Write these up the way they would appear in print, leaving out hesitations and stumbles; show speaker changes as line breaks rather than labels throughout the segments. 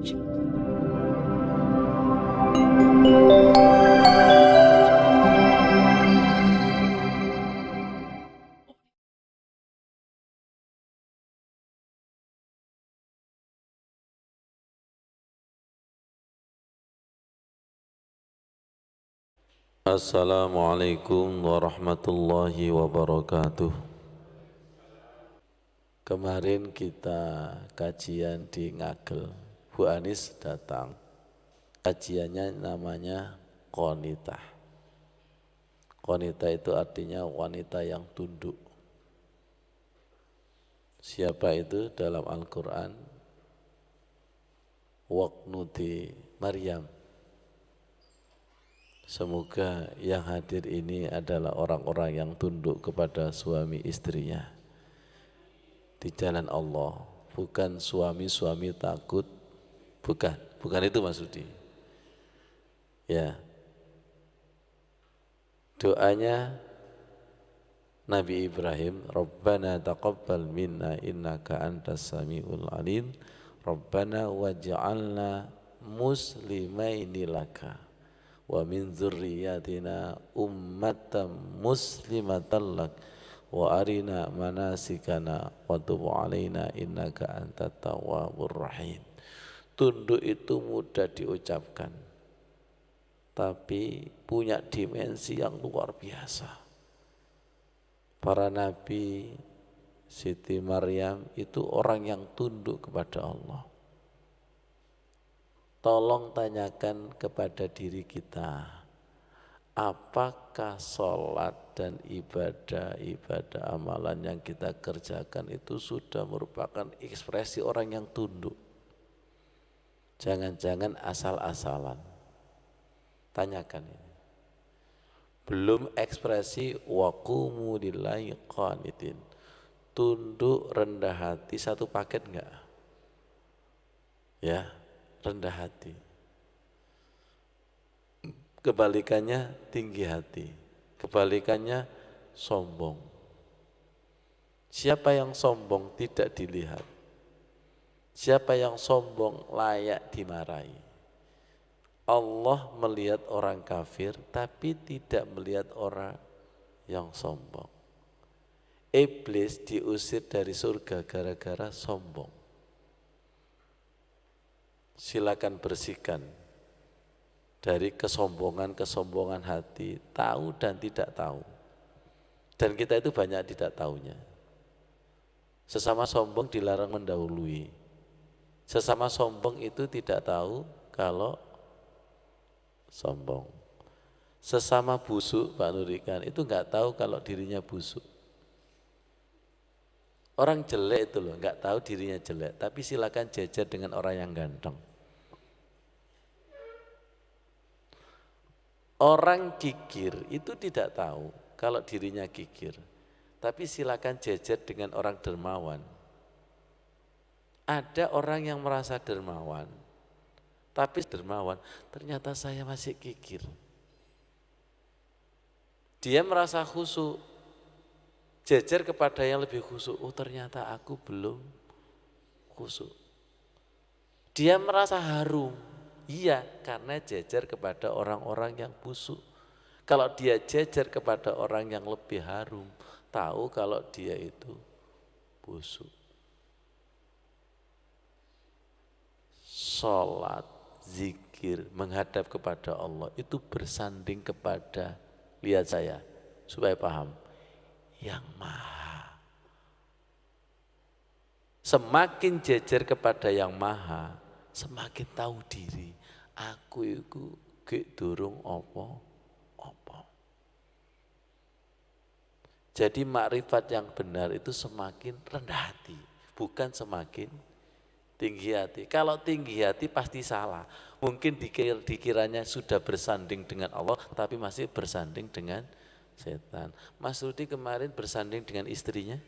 Assalamualaikum warahmatullahi wabarakatuh. Kemarin kita kajian di Ngagel, Bu Anis datang. Kajiannya namanya Qonitah. Qonitah itu artinya wanita yang tunduk. Siapa itu dalam Al-Quran? Waqnuti Maryam. Semoga yang hadir ini adalah orang-orang yang tunduk kepada suami istrinya di jalan Allah, bukan suami-suami takut, bukan itu maksudnya. Ya, doanya Nabi Ibrahim, Rabbana taqabbal minna innaka antas samiul alim, Rabbana waj'alna muslimaini laka wa min dzurriyyatina ummatan muslimatan lak wa arina manasikana wa tub alaina innaka antat tawwabur rahim. Tunduk itu mudah diucapkan, tapi punya dimensi yang luar biasa. Para nabi, Siti Maryam itu orang yang tunduk kepada Allah. Tolong tanyakan kepada diri kita, apakah sholat dan ibadah amalan yang kita kerjakan itu sudah merupakan ekspresi orang yang tunduk? Jangan-jangan asal-asalan. Tanyakan ini. Belum ekspresi waqumu lillahi qanitin. Tunduk, rendah hati, satu paket enggak? Ya, rendah hati. Kebalikannya tinggi hati. Kebalikannya sombong. Siapa yang sombong tidak dilihat. Siapa yang sombong layak dimarahi. Allah melihat orang kafir tapi tidak melihat orang yang sombong. Iblis diusir dari surga gara-gara sombong. Silakan bersihkan dari kesombongan hati, tahu dan tidak tahu. Dan kita itu banyak tidak tahunya. Sesama sombong dilarang mendahului. Sesama sombong itu tidak tahu kalau sombong. Sesama busuk, Pak Nurikan, itu enggak tahu kalau dirinya busuk. Orang jelek itu loh, enggak tahu dirinya jelek, tapi silakan jejer dengan orang yang ganteng. Orang kikir itu tidak tahu kalau dirinya kikir, tapi silakan jejer dengan orang dermawan. Ada orang yang merasa dermawan, tapi dermawan, ternyata saya masih kikir. Dia merasa khusyuk, jejer kepada yang lebih khusyuk, oh ternyata aku belum khusyuk. Dia merasa harum, iya karena jejer kepada orang-orang yang busuk. Kalau dia jejer kepada orang yang lebih harum, tahu kalau dia itu busuk. Sholat, zikir, menghadap kepada Allah itu bersanding kepada, lihat saya supaya paham, yang maha. Semakin jejer kepada yang maha, semakin tahu diri, aku itu gek durung apa. Jadi makrifat yang benar itu semakin rendah hati, bukan semakin tinggi hati. Kalau tinggi hati pasti salah. Mungkin dikiranya sudah bersanding dengan Allah, tapi masih bersanding dengan setan. Mas Rudi kemarin bersanding dengan istrinya?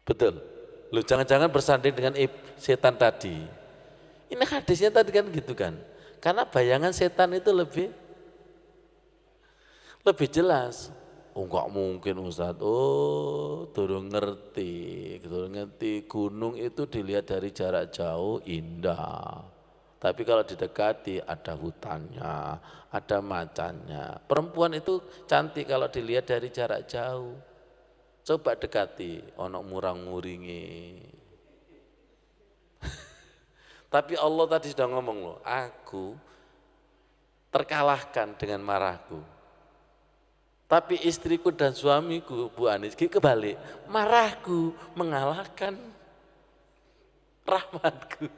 Betul. Lu jangan-jangan bersanding dengan setan tadi. Ini hadisnya tadi kan gitu kan. Karena bayangan setan itu lebih jelas. Oh enggak mungkin Ustaz. Oh, durung ngerti. Durung ngerti gunung itu dilihat dari jarak jauh indah. Tapi kalau didekati ada hutannya, ada macannya. Perempuan itu cantik kalau dilihat dari jarak jauh. Coba dekati, ono murang-muringi. Tapi Allah tadi sudah ngomong loh, aku terkalahkan dengan marahku. Tapi istriku dan suamiku, Bu Anis, kebalik, marahku mengalahkan rahmatku.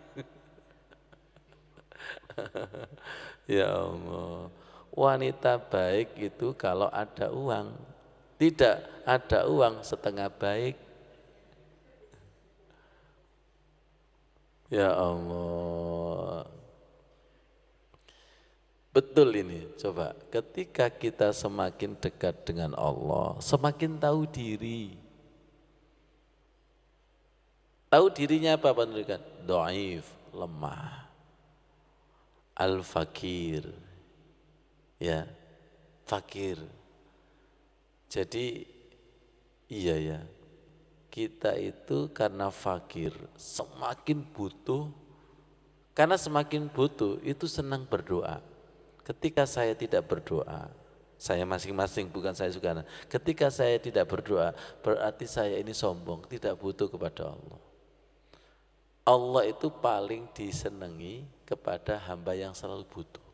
Ya Allah, wanita baik itu kalau ada uang, tidak ada uang setengah baik. Ya Allah. Betul ini, coba ketika kita semakin dekat dengan Allah, semakin tahu diri. Tahu dirinya apa pendidikan? Dhaif, lemah. Al-fakir, ya, fakir. Jadi iya ya, kita itu karena fakir semakin butuh, karena semakin butuh itu senang berdoa. Ketika saya tidak berdoa, saya masing-masing bukan saya juga. Ketika saya tidak berdoa, berarti saya ini sombong, tidak butuh kepada Allah. Allah itu paling disenangi kepada hamba yang selalu butuh.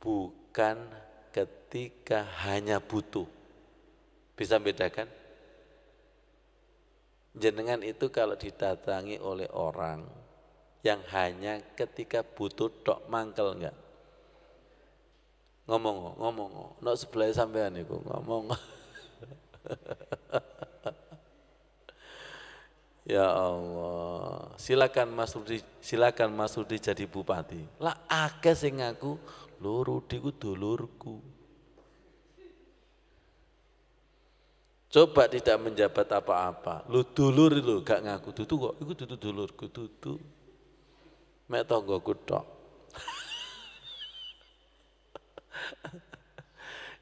Bukan ketika hanya butuh. Bisa bedakan? Jenengan itu kalau didatangi oleh orang yang hanya ketika butuh tok mangkel enggak? Ngomong, nok sebelah sampean iku ngomong. Ya Allah, silakan Mas Rudi jadi bupati. Lah akeh sing ngaku lho Rudi ku dulurku. Coba tidak menjabat apa-apa, lu dulur lu gak ngaku, dudu kok, iku dudu dulurku, dudu. Mek tanggoku tok.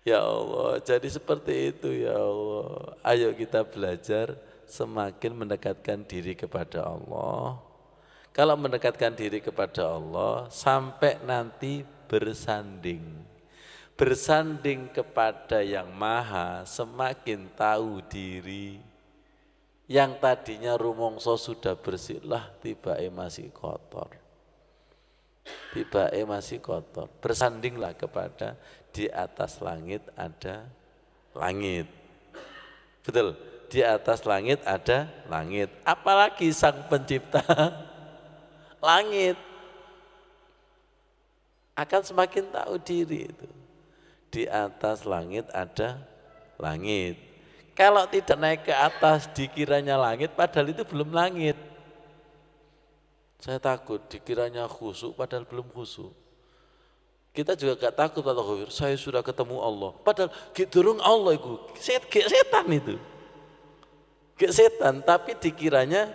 Ya Allah, jadi seperti itu ya Allah. Ayo kita belajar semakin mendekatkan diri kepada Allah. Kalau mendekatkan diri kepada Allah, sampai nanti bersanding. Bersanding kepada yang maha, semakin tahu diri. Yang tadinya rumongso sudah bersih, lah tiba-tiba masih kotor. Tiba-tiba masih kotor. Bersandinglah kepada di atas langit ada langit. Betul, di atas langit ada langit. Apalagi sang pencipta langit. Akan semakin tahu diri itu. Di atas langit ada langit. Kalau tidak naik ke atas dikiranya langit, padahal itu belum langit. Saya takut dikiranya khusyuk padahal belum khusyuk. Kita juga gak takut atau saya sudah ketemu Allah. Padahal durung Allah itu, setan itu. Gak setan, tapi dikiranya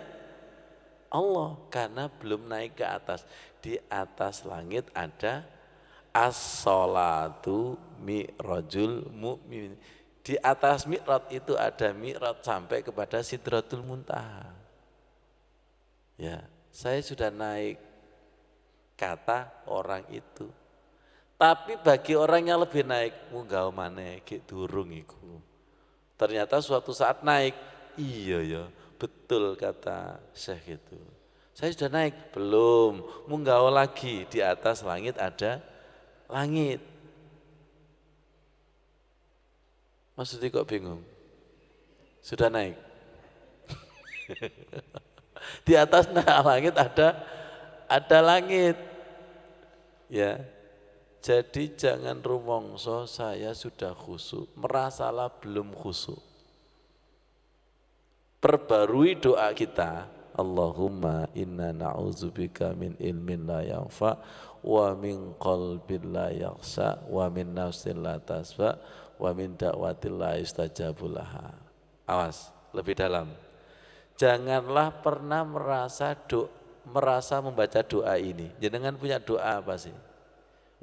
Allah karena belum naik ke atas. Di atas langit ada as-sholatu mi'rajul mu'min. Di atas mi'raj itu ada mi'raj sampai kepada Sidratul Muntaha. Ya, saya sudah naik kata orang itu. Tapi bagi orang yang lebih naik, munggah maneh gek durung iku. Ternyata suatu saat naik, iya ya, betul kata Syekh itu. Saya sudah naik, belum, munggah lagi di atas langit ada langit. Maksudnya kok bingung? Sudah naik. Di atas langit ada langit. Ya. Jadi jangan rumongso saya sudah khusyuk, merasalah belum khusyuk. Perbarui doa kita, Allahumma inna na'udzubika min ilmin la yanfa wa min qalbin la yakhsha wa min nafsin la tasfa wa min da'watin la yustajabu laha. Awas, lebih dalam. Janganlah pernah merasa membaca doa ini. Jenengan punya doa apa sih?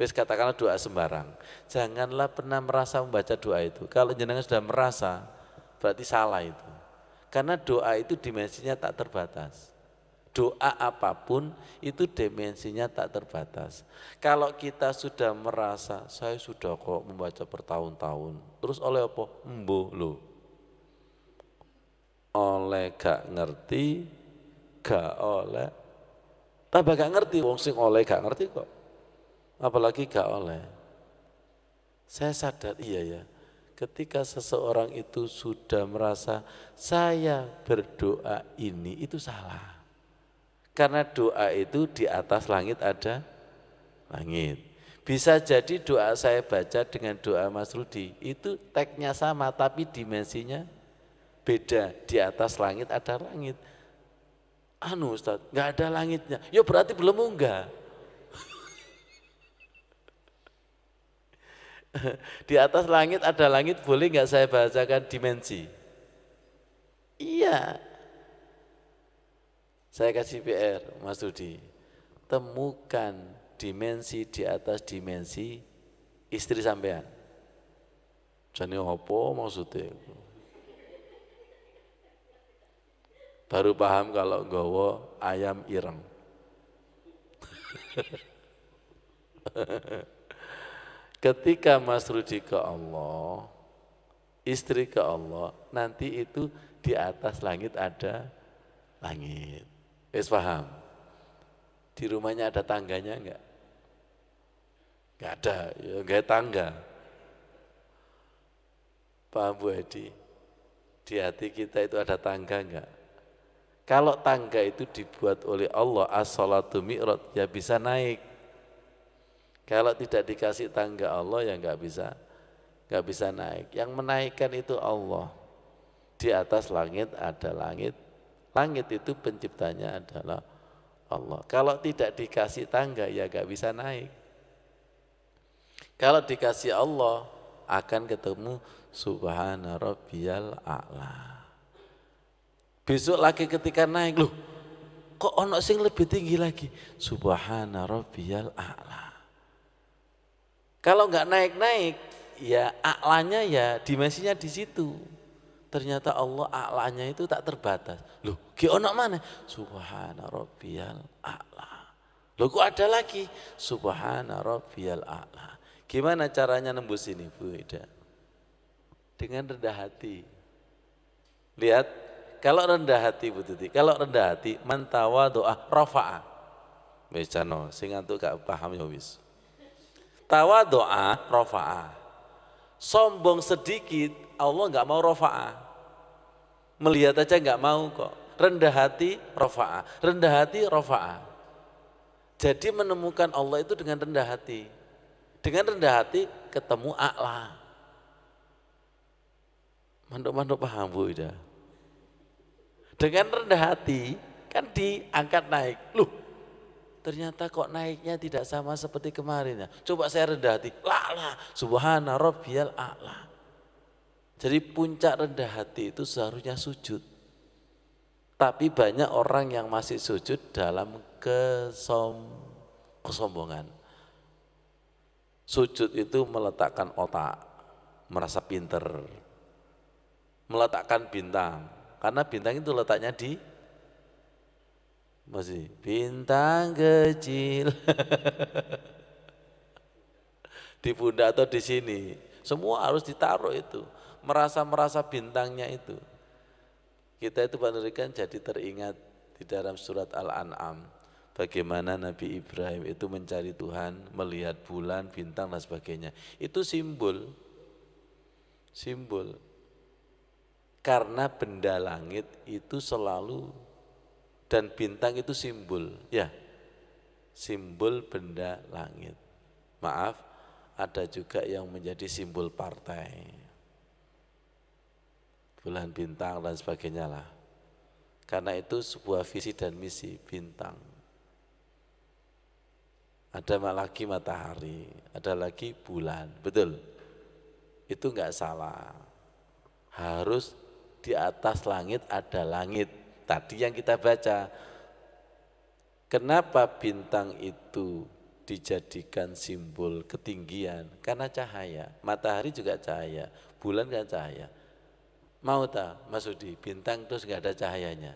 Wis katakanlah doa sembarang. Janganlah pernah merasa membaca doa itu. Kalau jenengan sudah merasa, berarti salah itu. Karena doa itu dimensinya tak terbatas. Doa apapun itu dimensinya tak terbatas. Kalau kita sudah merasa, saya sudah kok membaca bertahun-tahun. Terus oleh apa? Embuh loh. Oleh gak ngerti, gak oleh. Tambah gak ngerti, wong sing oleh gak ngerti kok. Apalagi gak oleh. Saya sadar iya ya. Ketika seseorang itu sudah merasa saya berdoa ini itu salah. Karena doa itu di atas langit ada langit. Bisa jadi doa saya baca dengan doa Mas Rudi itu teksnya sama tapi dimensinya beda. Di atas langit ada langit. Anu Ustaz, nggak ada langitnya. Ya berarti belum munggah. Di atas langit ada langit, boleh nggak saya bacakan dimensi? Iya. Saya kasih PR, Mas Rudi. Temukan dimensi di atas dimensi istri sampean. Jane apa maksudnya? Baru paham kalau nggawa ayam ireng. Ketika Mas Rudi ke Allah, istri ke Allah, nanti itu di atas langit ada langit. Wis paham? Di rumahnya ada tangganya enggak? Enggak ada, ya enggak tangga. Paham Bu Edi? Di hati kita itu ada tangga enggak? Kalau tangga itu dibuat oleh Allah, as-salatu mi'raj, ya bisa naik. Kalau tidak dikasih tangga Allah ya enggak bisa naik. Yang menaikkan itu Allah. Di atas langit ada langit. Langit itu penciptanya adalah Allah. Kalau tidak dikasih tangga ya enggak bisa naik. Kalau dikasih Allah akan ketemu subhana rabbiyal a'la. Besok lagi ketika naik, loh kok ono sing lebih tinggi lagi? Subhana rabbiyal a'la. Kalau enggak naik-naik, ya a'lanya ya dimensinya di situ. Ternyata Allah a'lanya itu tak terbatas. Loh, ki ono mana? Subhana rabbiyal a'la. Loh kok ada lagi? Subhana rabbiyal a'la. Gimana caranya nembus ini Bu Ida? Dengan rendah hati. Lihat, kalau rendah hati Bu Tuti, kalau rendah hati man tawadhu'a rafa'a. Wis jano, sing antuk gak paham ya wis. Tawadhu'a rafa'a. Sombong sedikit Allah enggak mau rafa'ah. Melihat aja enggak mau kok. Rendah hati rafa'ah. Rendah hati rafa'ah. Jadi menemukan Allah itu dengan rendah hati. Dengan rendah hati ketemu a'la. Manduk-manduk paham Bu Ida. Dengan rendah hati kan diangkat naik. Loh, ternyata kok naiknya tidak sama seperti kemarin ya. Coba saya rendah hati. La subhana rabbiyal a'la. Jadi puncak rendah hati itu seharusnya sujud. Tapi banyak orang yang masih sujud dalam kesombongan. Sujud itu meletakkan otak, merasa pinter. Meletakkan bintang. Karena bintang itu letaknya di masih bintang kecil. Di pundak atau di sini. Semua harus ditaruh itu. Merasa bintangnya itu. Kita itu Pak Nurikan jadi teringat di dalam surat Al-An'am. Bagaimana Nabi Ibrahim itu mencari Tuhan, melihat bulan, bintang dan sebagainya. Itu simbol. Simbol. Karena benda langit itu selalu, dan bintang itu simbol. Ya, simbol benda langit. Maaf, ada juga yang menjadi simbol partai. Bulan, bintang dan sebagainya lah. Karena itu sebuah visi dan misi bintang. Ada lagi matahari, ada lagi bulan, betul. Itu enggak salah. Harus di atas langit ada langit. Tadi yang kita baca. Kenapa bintang itu dijadikan simbol ketinggian karena cahaya. Matahari juga cahaya, bulan kan cahaya. Mau tak Mas Udi, bintang terus nggak ada cahayanya?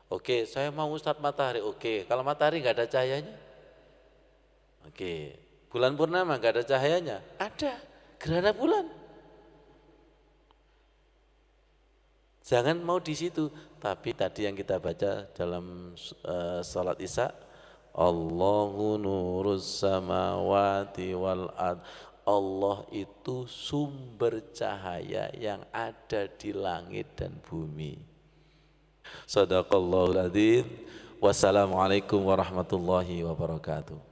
Oke, saya mau Ustadz matahari. Oke, kalau matahari nggak ada cahayanya? Oke, bulan purnama nggak ada cahayanya? Ada, gerhana bulan. Jangan mau di situ, tapi tadi yang kita baca dalam salat Isya, Allahu nurus samawati wal ard. Allah itu sumber cahaya yang ada di langit dan bumi. Shadaqallahul adzim. Wassalamualaikum warahmatullahi wabarakatuh.